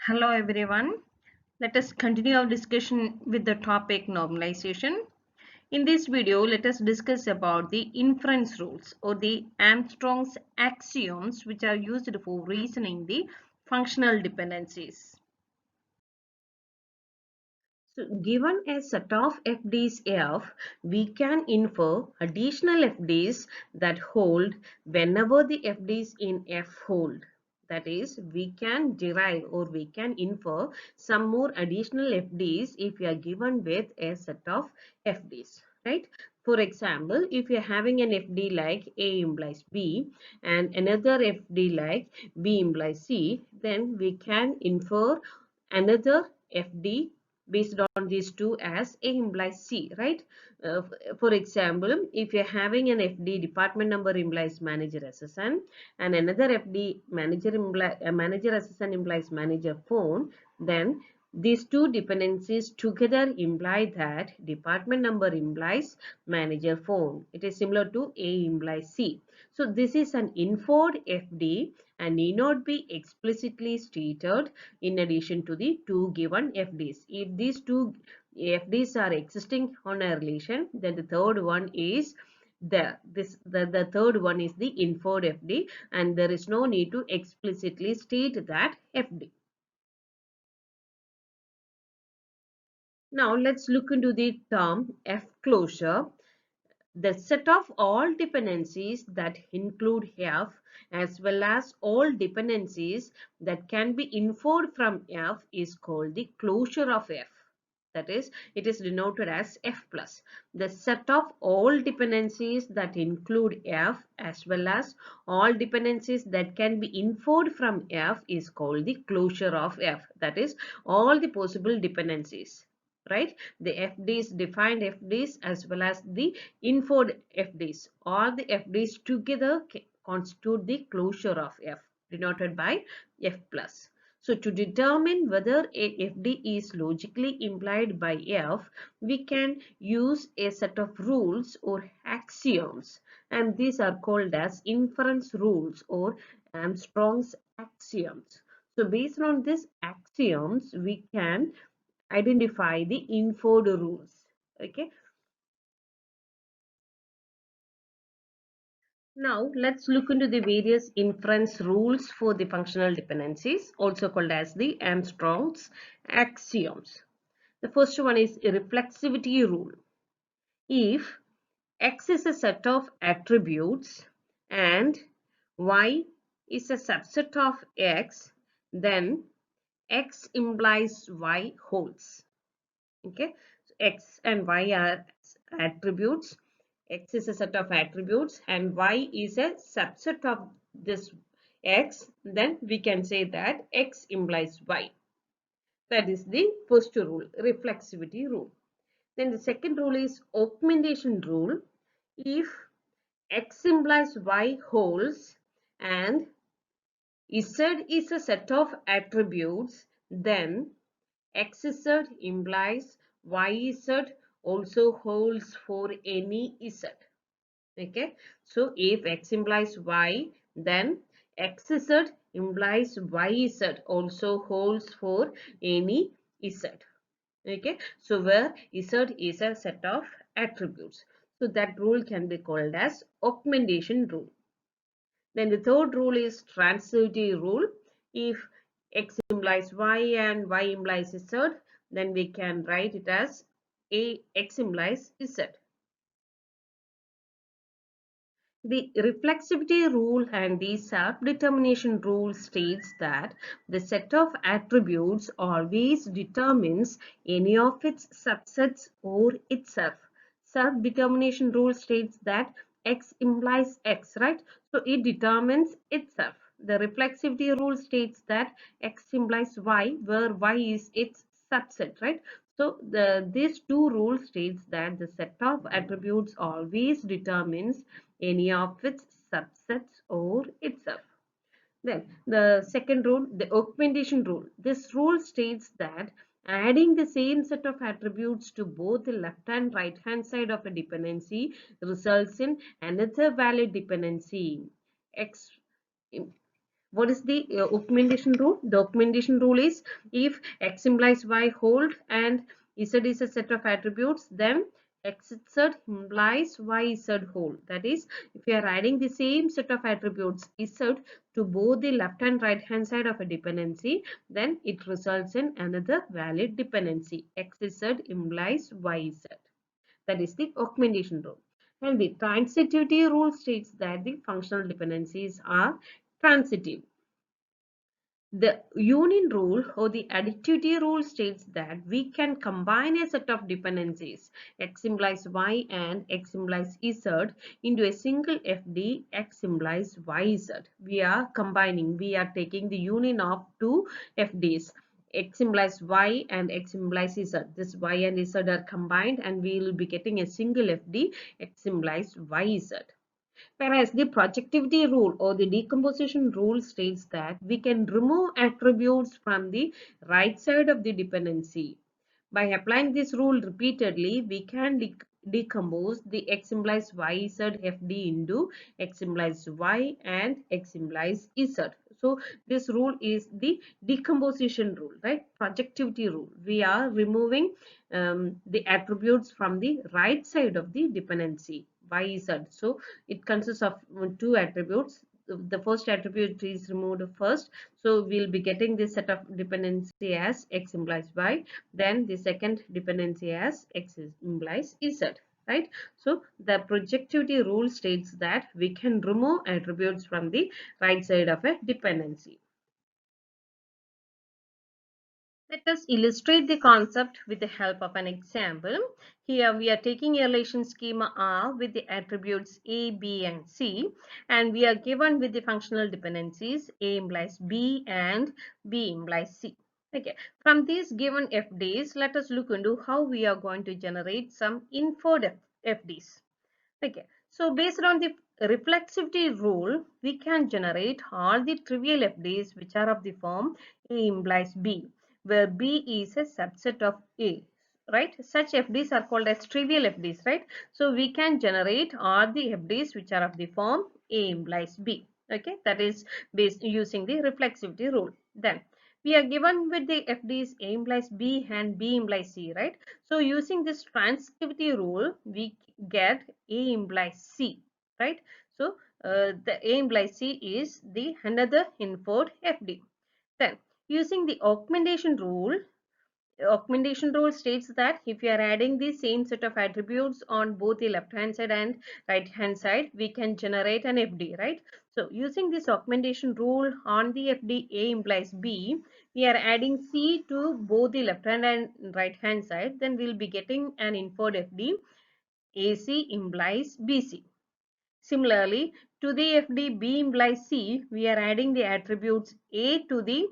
Hello everyone. Let us continue our discussion with the topic normalization. In this video, let us discuss about the inference rules or the Armstrong's axioms which are used for reasoning the functional dependencies. So given a set of FDs F, we can infer additional FDs that hold whenever the FDs in F hold. That is, we can derive or we can infer some more additional FDs if we are given with a set of FDs, right? For example, if you are having an FD like A implies B and another FD like B implies C, then we can infer another FD based on these two as A implies C, right? Uh, for example, if you're having an FD department number implies manager assistant and another FD manager assistant implies manager phone, then these two dependencies together imply that department number implies manager phone. It is similar to A implies C. So this is an inferred FD and need not be explicitly stated in addition to the two given FDs. If these two FDs are existing on a relation, then the third one is the third one is the inferred FD and there is no need to explicitly state that FD. Now let's look into the term F closure. The set of all dependencies that include F as well as all dependencies that can be inferred from F is called the closure of F. That is, it is denoted as F plus. The set of all dependencies that include F as well as all dependencies that can be inferred from F is called the closure of F. That is, all the possible dependencies, right? The FDs, defined FDs as well as the inferred FDs. All the FDs together constitute the closure of F, denoted by F plus. So to determine whether a FD is logically implied by F, we can use a set of rules or axioms, and these are called as inference rules or Armstrong's axioms. So based on these axioms, we can identify the inferred rules. Okay. Now let's look into the various inference rules for the functional dependencies, also called as the Armstrong's axioms. The first one is a reflexivity rule. If X is a set of attributes and Y is a subset of X, then X implies Y holds. Okay, so X and Y are attributes. X is a set of attributes and Y is a subset of this X. Then we can say that X implies Y. That is the first rule, reflexivity rule. Then the second rule is augmentation rule. If X implies Y holds and Z is a set of attributes, then XZ implies YZ also holds for any Z. Okay, so if X implies Y, then XZ implies YZ also holds for any Z. Okay, so where Z is a set of attributes. So that rule can be called as augmentation rule. Then the third rule is transitivity rule. If X implies Y and Y implies Z, then we can write it as X implies Z. The reflexivity rule and the self-determination rule states that the set of attributes always determines any of its subsets or itself. Self-determination rule states that X implies X, right? So it determines itself. The reflexivity rule states that X implies Y, where Y is its subset, right? So these two rules states that the set of attributes always determines any of its subsets or itself. Then the second rule, the augmentation rule. This rule states that adding the same set of attributes to both the left and right hand side of a dependency results in another valid dependency. X What is the augmentation rule? The augmentation rule is if x implies y hold and z is a set of attributes, then xz implies yz hold. That is, if you are adding the same set of attributes z to both the left and right hand side of a dependency, then it results in another valid dependency. Xz implies yz. That is the augmentation rule. And the transitivity rule states that the functional dependencies are transitive. The union rule or the additivity rule states that we can combine a set of dependencies x implies y and x implies z into a single FD x implies yz. We are combining, we are taking the union of two FDs. X implies y and x implies z. This y and z are combined and we will be getting a single FD x implies yz. Whereas the projectivity rule or the decomposition rule states that we can remove attributes from the right side of the dependency. By applying this rule repeatedly, we can decompose the x implies y z FD into x implies y and x implies z. So this rule is the decomposition rule, right? Projectivity rule. We are removing the attributes from the right side of the dependency y z. So it consists of two attributes. The first attribute is removed first, so we'll be getting this set of dependency as x implies y, then the second dependency as x implies z, right? So the projectivity rule states that we can remove attributes from the right side of a dependency. Let us illustrate the concept with the help of an example. Here we are taking a relation schema R with the attributes A, B and C, and we are given with the functional dependencies A implies B and B implies C. Okay. From these given FDs, let us look into how we are going to generate some inferred FDs. Okay. So based on the reflexivity rule, we can generate all the trivial FDs which are of the form A implies B, where B is a subset of A, right? Such FDs are called as trivial FDs, right? So we can generate all the FDs which are of the form A implies B. Okay, that is based using the reflexivity rule. Then we are given with the FDs A implies B and B implies C, right? So using this transitivity rule, we get A implies C, right? So the A implies C is the another inferred FD. Then using the augmentation rule states that if you are adding the same set of attributes on both the left hand side and right hand side, we can generate an FD, right? So using this augmentation rule on the FD A implies B, we are adding C to both the left hand and right hand side, then we'll be getting an inferred FD AC implies BC. Similarly, to the FD B implies C, we are adding the attributes A to the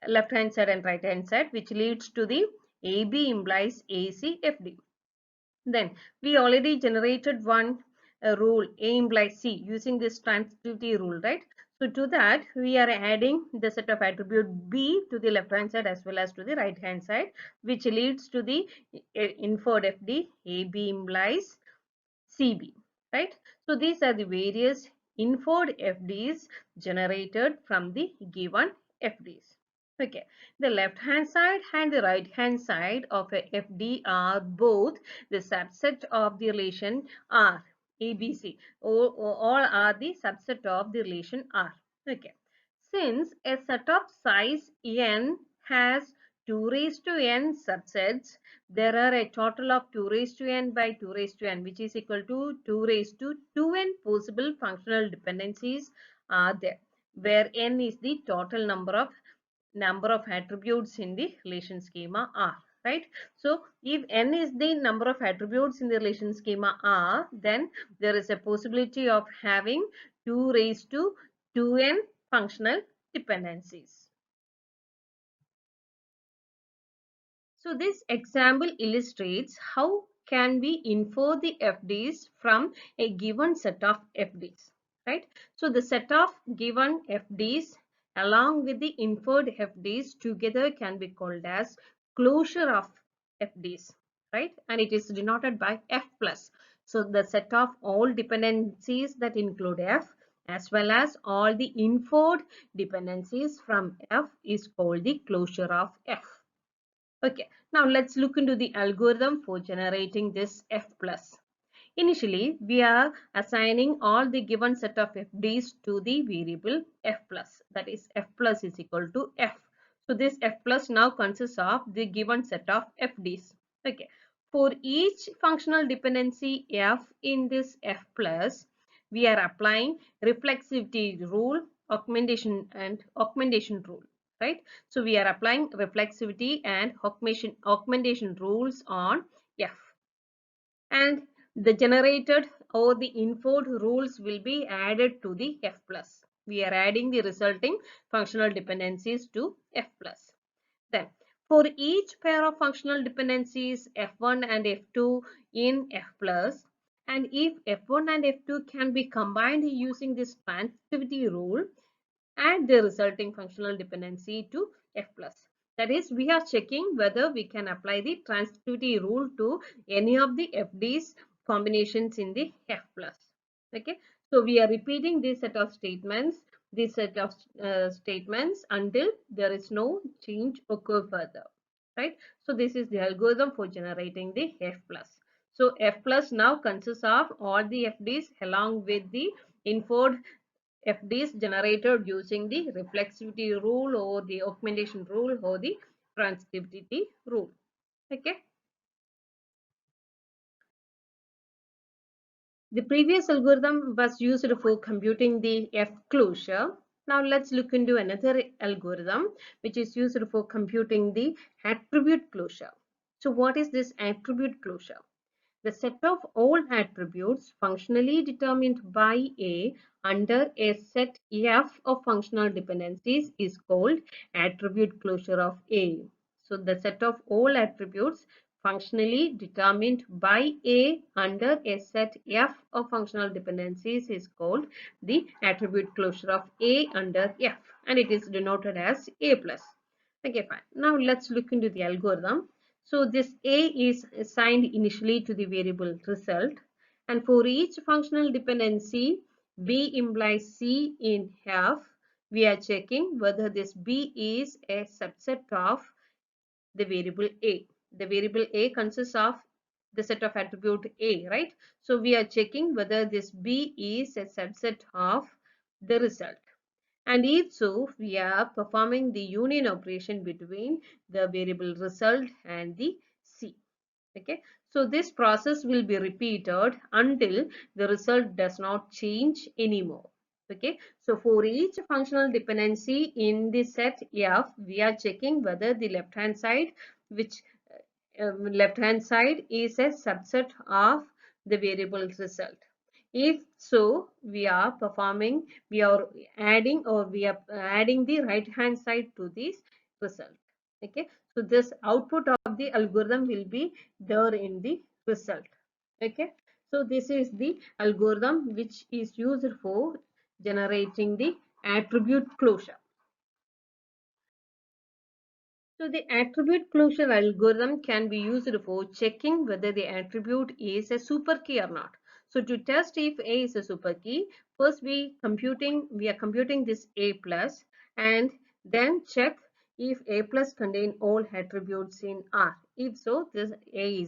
left hand side and right hand side, which leads to the AB implies AC FD. Then we already generated one rule A implies C using this transitivity rule, right? So to that we are adding the set of attribute B to the left hand side as well as to the right hand side, which leads to the inferred FD AB implies CB, right? So these are the various inferred FDs generated from the given FDs. Okay, the left hand side and the right hand side of a FD are both the subset of the relation R, ABC. All are the subset of the relation R. Okay, since a set of size n has 2 raised to n subsets, there are a total of 2 raised to n by 2 raised to n, which is equal to 2 raised to 2n possible functional dependencies are there, where n is the total number of attributes in the relation schema R, right? So if n is the number of attributes in the relation schema R, then there is a possibility of having 2 raised to 2n functional dependencies. So this example illustrates how can we infer the FDs from a given set of FDs, right? So the set of given FDs along with the inferred FDs together can be called as closure of FDs, right? And it is denoted by F plus. So the set of all dependencies that include F as well as all the inferred dependencies from F is called the closure of F. Okay, now let's look into the algorithm for generating this F plus. Initially, we are assigning all the given set of FDs to the variable F plus. That is, F plus is equal to F. So this F plus now consists of the given set of FDs. Okay. For each functional dependency F in this F plus, we are applying reflexivity rule, augmentation rule, right? So we are applying reflexivity and augmentation rules on F, and the generated or the inferred rules will be added to the F plus. We are adding the resulting functional dependencies to F plus. Then for each pair of functional dependencies F1 and F2 in F plus, and if F1 and F2 can be combined using this transitivity rule, add the resulting functional dependency to F plus. That is, we are checking whether we can apply the transitivity rule to any of the FDs combinations in the F plus. Okay, so we are repeating this set of statements, until there is no change occur further, right? So this is the algorithm for generating the F plus. So F plus now consists of all the FDs along with the inferred FDs generated using the reflexivity rule or the augmentation rule or the transitivity rule. Okay. The previous algorithm was used for computing the F closure. Now let's look into another algorithm which is used for computing the attribute closure. So what is this attribute closure? The set of all attributes functionally determined by A under a set F of functional dependencies is called attribute closure of A. So the set of all attributes functionally determined by A under a set F of functional dependencies is called the attribute closure of A under F, and it is denoted as A plus. Okay, fine. Now let's look into the algorithm. So this A is assigned initially to the variable result, and for each functional dependency B implies C in F, we are checking whether this B is a subset of the variable A. The variable A consists of the set of attribute A, right? So we are checking whether this B is a subset of the result. And if so, we are performing the union operation between the variable result and the C. Okay, so this process will be repeated until the result does not change anymore. Okay, so for each functional dependency in the set F, we are checking whether the left hand side is a subset of the variable result. If so, we are adding the right hand side to this result. Okay, so this output of the algorithm will be there in the result. Okay, so this is the algorithm which is used for generating the attribute closure. So the attribute closure algorithm can be used for checking whether the attribute is a super key or not. So to test if A is a super key, first we are computing this A plus, and then check if A plus contain all attributes in R. If so, this A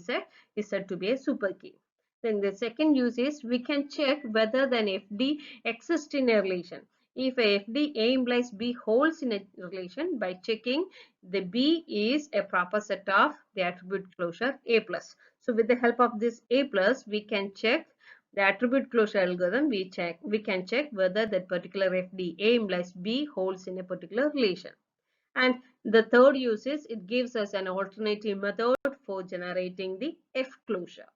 is said to be a super key. Then the second use is we can check whether an FD exists in a relation. If a FD A implies B holds in a relation by checking the B is a proper set of the attribute closure A plus. So with the help of this A plus, we can check the attribute closure algorithm. We can check whether that particular FD A implies B holds in a particular relation. And the third use is it gives us an alternative method for generating the F closure.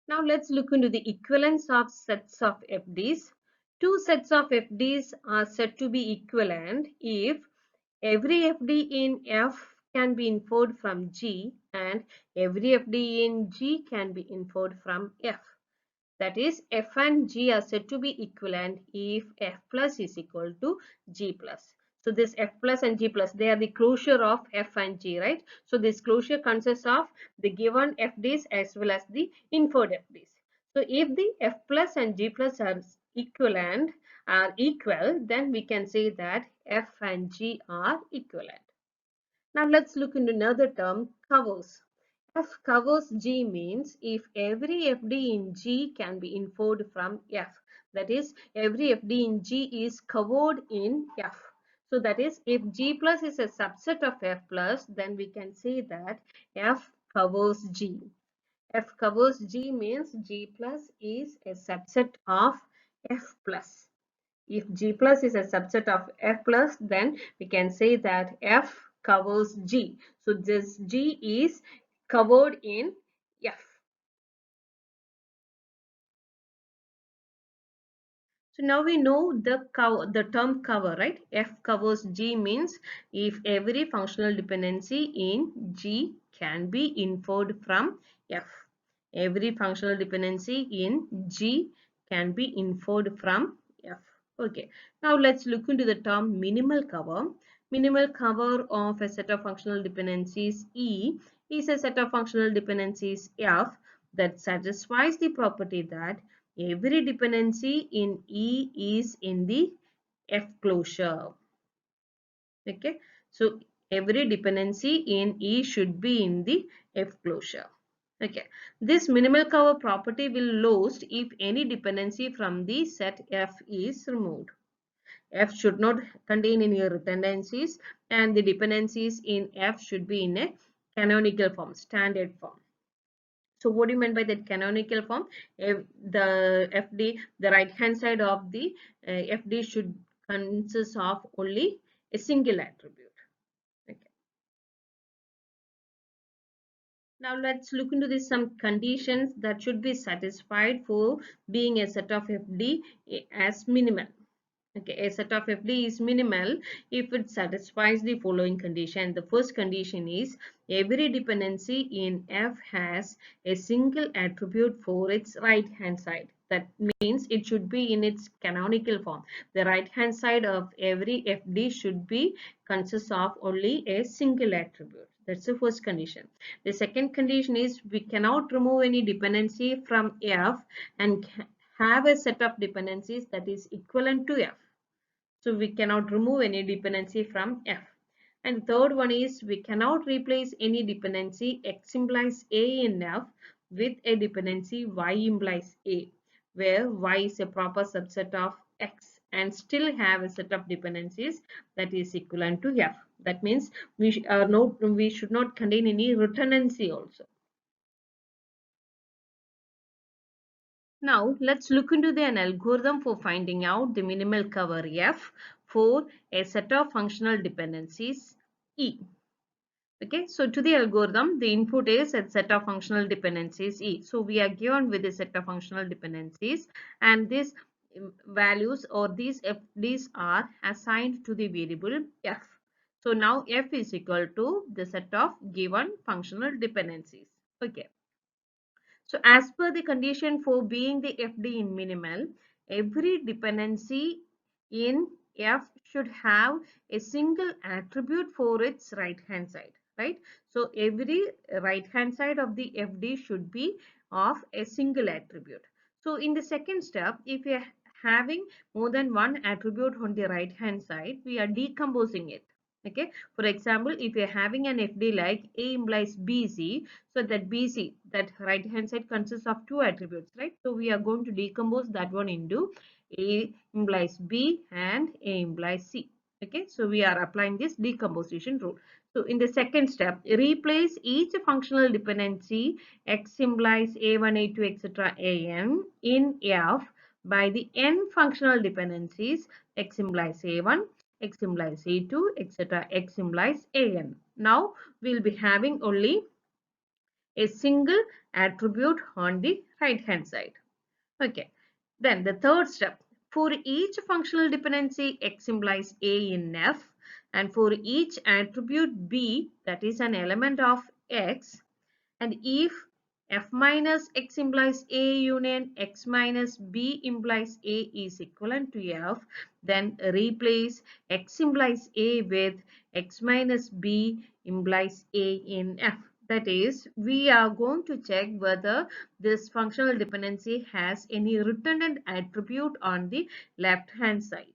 Now let's look into the equivalence of sets of FDs. Two sets of FDs are said to be equivalent if every FD in F can be inferred from G and every FD in G can be inferred from F. That is, F and G are said to be equivalent if F plus is equal to G plus. So this F plus and G plus, they are the closure of F and G, right? So this closure consists of the given FDs as well as the inferred FDs. So if the f plus and g plus are equal, then we can say that f and g are equivalent. Now let's look into another term, covers. F covers G means if every FD in G can be inferred from F. That is, every FD in G is covered in F. So that is, if G plus is a subset of F plus, then we can say that F covers G. F covers G means G plus is a subset of F plus. If G plus is a subset of F plus, then we can say that F covers G. So this G is covered in F. So now we know the term cover, right? F covers G means if every functional dependency in G can be inferred from F. Every functional dependency in G can be inferred from F. Okay. Now let's look into the term minimal cover. Minimal cover of a set of functional dependencies E is a set of functional dependencies F that satisfies the property that every dependency in E is in the F closure. Okay, so every dependency in E should be in the F closure. Okay, this minimal cover property will lose if any dependency from the set F is removed. F should not contain any redundancies and the dependencies in F should be in a canonical form, standard form. So what do you mean by that canonical form? If the FD, the right hand side of the FD should consist of only a single attribute. Okay. Now let's look into this some conditions that should be satisfied for being a set of FD as minimal. Okay, a set of FD is minimal if it satisfies the following condition. The first condition is every dependency in F has a single attribute for its right hand side. That means it should be in its canonical form. The right hand side of every FD should be consists of only a single attribute. That's the first condition. The second condition is we cannot remove any dependency from F and have a set of dependencies that is equivalent to F. So we cannot remove any dependency from F. And third one is we cannot replace any dependency X implies A in F with a dependency Y implies A, where Y is a proper subset of X and still have a set of dependencies that is equivalent to F. That means we should not contain any redundancy also. Now let's look into an algorithm for finding out the minimal cover F for a set of functional dependencies E. Okay, so to the algorithm, the input is a set of functional dependencies E. So we are given with a set of functional dependencies and these values or these FDs are assigned to the variable F. So now F is equal to the set of given functional dependencies. Okay. So as per the condition for being the FD in minimal, every dependency in F should have a single attribute for its right hand side, right? So every right hand side of the FD should be of a single attribute. So in the second step, if we are having more than one attribute on the right hand side, we are decomposing it. Okay, for example, if you're having an FD like A implies BC, so that BC, that right hand side consists of two attributes, right? So we are going to decompose that one into A implies B and A implies C. Okay, so we are applying this decomposition rule. So in the second step, replace each functional dependency X implies A1, A2, etc. AN in F by the n functional dependencies X implies A1, X implies A2, etc. X implies AN. Now we'll be having only a single attribute on the right hand side. Okay. Then the third step, for each functional dependency X implies A in F and for each attribute B that is an element of X, and if F minus X implies A union X minus B implies A is equivalent to F, then replace X implies A with X minus B implies A in F. That is, we are going to check whether this functional dependency has any redundant attribute on the left hand side.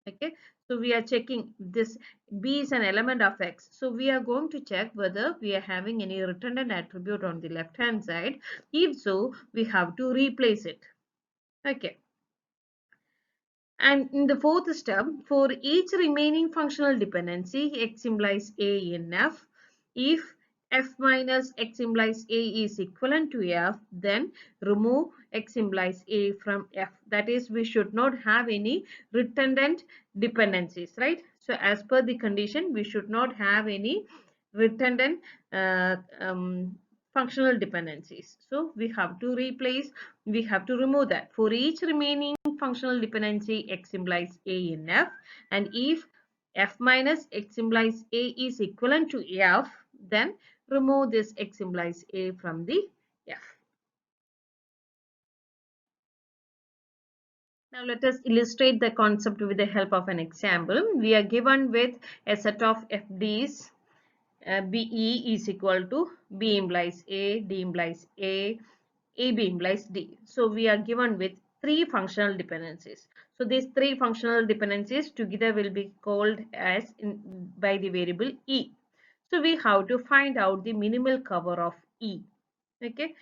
Okay, so we are checking this. B is an element of X, so we are going to check whether we are having any redundant attribute on the left hand side. If so, we have to replace it. Okay. And in the fourth step, for each remaining functional dependency, X implies A in F. If F minus X implies A is equivalent to F, then remove X implies A from F. That is, we should not have any redundant dependencies, right? So as per the condition, we should not have any redundant uh, functional dependencies. So we have to remove that. For each remaining functional dependency, X implies A in F, and if F minus X implies A is equivalent to F, then remove this X implies A from the F. Now let us illustrate the concept with the help of an example. We are given with a set of FDs. BE is equal to B implies A, D implies A, AB implies D. So we are given with three functional dependencies. So these three functional dependencies together will be called as by the variable E. So we have to find out the minimal cover of E. Okay.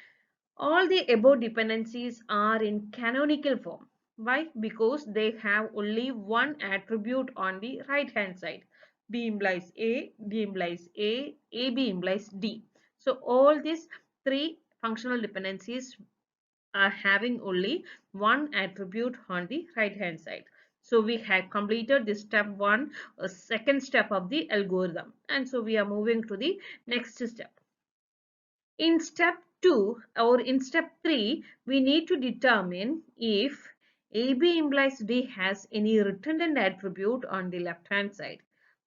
All the above dependencies are in canonical form. Why? Because they have only one attribute on the right hand side. B implies A, D implies A, AB implies D. So all these three functional dependencies are having only one attribute on the right hand side. So we have completed this step 1, second step of the algorithm, and so we are moving to the next step. In step 2 or in step 3, we need to determine if AB implies D has any redundant attribute on the left hand side.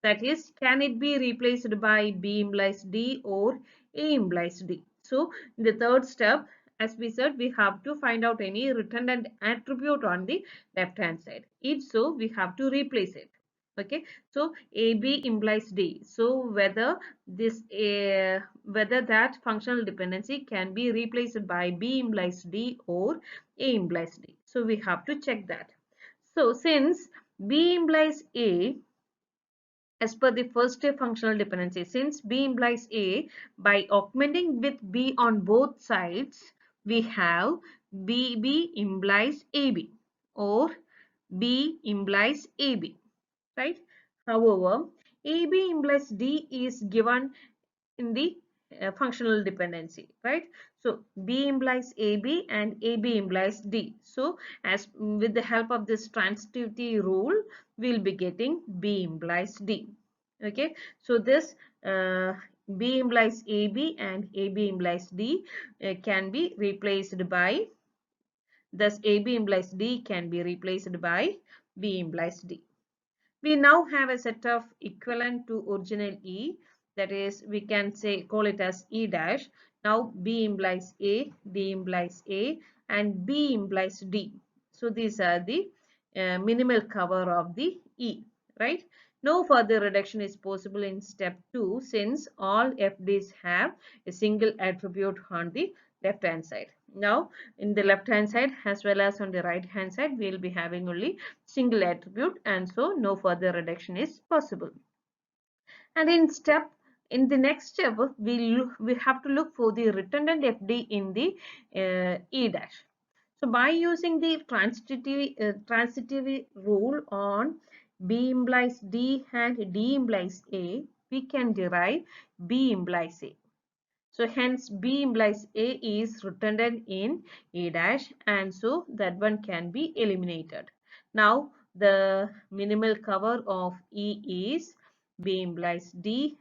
That is, can it be replaced by B implies D or A implies D? So, in the third step, as we said, we have to find out any redundant attribute on the left hand side. If so, we have to replace it. Okay, so AB implies D. So whether that functional dependency can be replaced by B implies D or A implies D. So we have to check that. So since B implies A, as per the first functional dependency, since B implies A, by augmenting with B on both sides, we have BB implies AB or B implies AB, right? However, AB implies D is given in the functional dependency, right? So B implies AB and AB implies D. So as with the help of this transitivity rule, we'll be getting B implies D. Okay, so this B implies AB and AB implies D can be replaced by, thus AB implies D can be replaced by B implies D. We now have a set of equivalent to original E, that is, we can say call it as E dash. Now B implies A, D implies A, and B implies D. So these are the minimal cover of the E, right? No further reduction is possible in step 2 since all FDs have a single attribute on the left hand side. Now in the left hand side as well as on the right hand side, we will be having only single attribute, and so no further reduction is possible. And in the next step, we have to look for the redundant FD in the E dash. So by using the transitive rule on B implies D and D implies A, we can derive B implies A. So hence B implies A is redundant in A dash, and so that one can be eliminated. Now the minimal cover of E is B implies D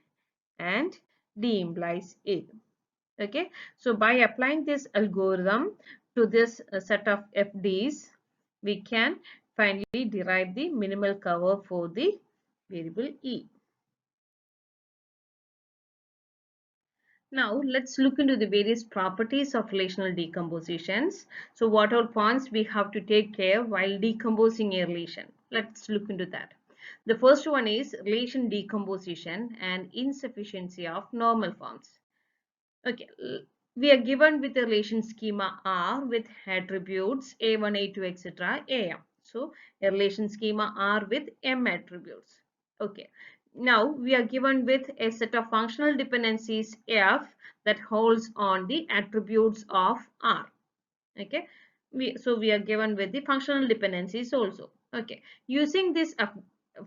and D implies A. Okay, so by applying this algorithm to this set of FDs, we can finally derive the minimal cover for the variable E. Now let's look into the various properties of relational decompositions. So what are points we have to take care while decomposing a relation? Let's look into that. The first one is relation decomposition and insufficiency of normal forms. Okay, we are given with a relation schema R with attributes A1, A2, etc. AM. So, a relation schema R with M attributes. Okay, now we are given with a set of functional dependencies F that holds on the attributes of R. Okay, so we are given with the functional dependencies also. Okay, using these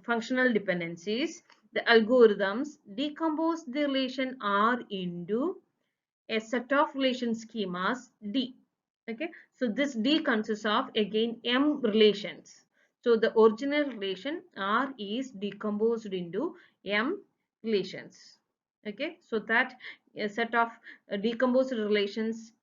functional dependencies, the algorithms decompose the relation R into a set of relation schemas D. Okay, so this D consists of again M relations. So the original relation R is decomposed into M relations. Okay, so that a set of decomposed relations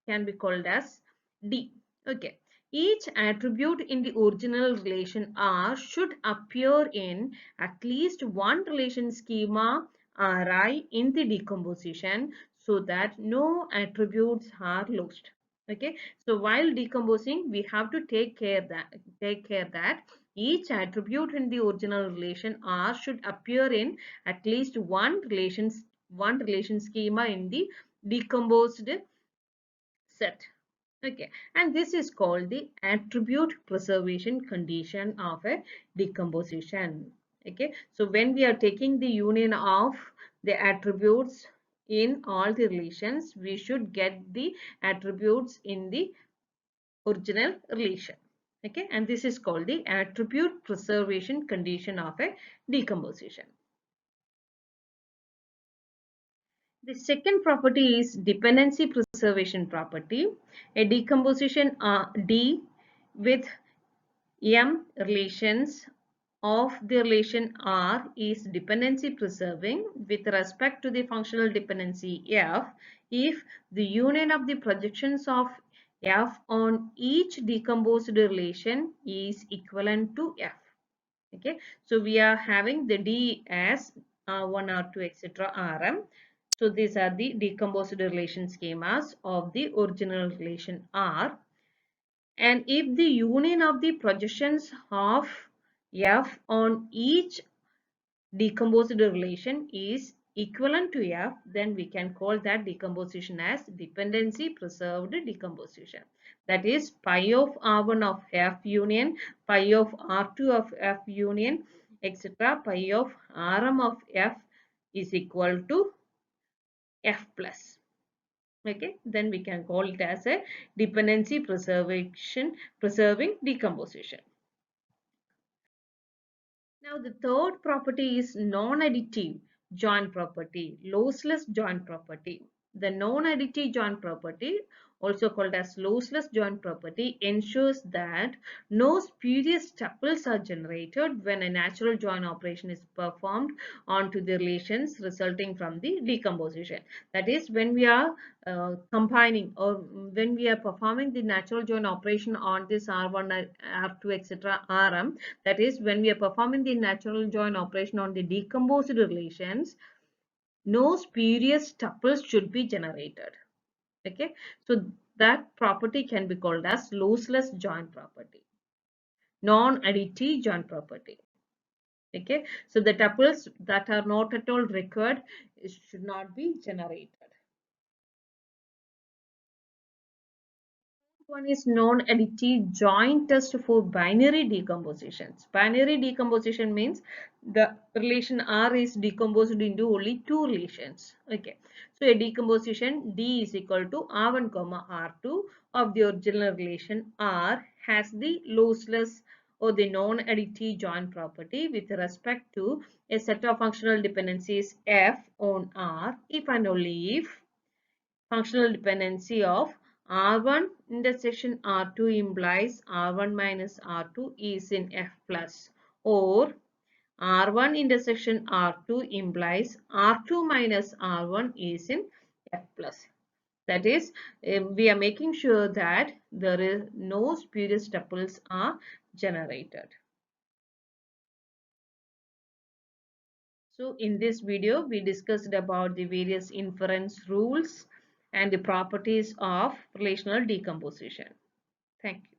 can be called as D. Okay, each attribute in the original relation R should appear in at least one relation schema Ri in the decomposition so that no attributes are lost. Okay, so while decomposing we have to take care that each attribute in the original relation R should appear in at least one relation schema in the decomposed set. Okay, and this is called the attribute preservation condition of a decomposition. Okay, so when we are taking the union of the attributes in all the relations, we should get the attributes in the original relation. Okay, and this is called the attribute preservation condition of a decomposition. The second property is dependency preservation property. A decomposition D with M relations of the relation R is dependency preserving with respect to the functional dependency F if the union of the projections of F on each decomposed relation is equivalent to F. Okay, so we are having the D as R1, R2, etc. Rm. So these are the decomposed relation schemas of the original relation R. And if the union of the projections of F on each decomposed relation is equivalent to F, then we can call that decomposition as dependency preserved decomposition. That is pi of R1 of F union, pi of R2 of F union, etc. Pi of Rm of F is equal to F plus. Okay, then we can call it as a dependency preserving decomposition. Now the third property is non-additive joint property, lossless joint property. The non-additive joint property, also called as lossless joint property, ensures that no spurious tuples are generated when a natural join operation is performed onto the relations resulting from the decomposition. That is, when we are combining or when we are performing the natural join operation on this R1, R2, etc. Rm, that is, when we are performing the natural join operation on the decomposed relations, no spurious tuples should be generated. Okay, so that property can be called as lossless join property, non-additive join property. Okay, so the tuples that are not at all required should not be generated. One is non-additive joint test for binary decompositions. Binary decomposition means the relation R is decomposed into only two relations. Okay, so a decomposition D is equal to R1 comma R2 of the original relation R has the lossless or the non-additive joint property with respect to a set of functional dependencies F on R if and only if functional dependency of R1 intersection R2 implies R1 minus R2 is in F plus, or R1 intersection R2 implies R2 minus R1 is in F plus. That is, we are making sure that there is no spurious tuples are generated. So in this video, we discussed about the various inference rules and the properties of relational decomposition. Thank you.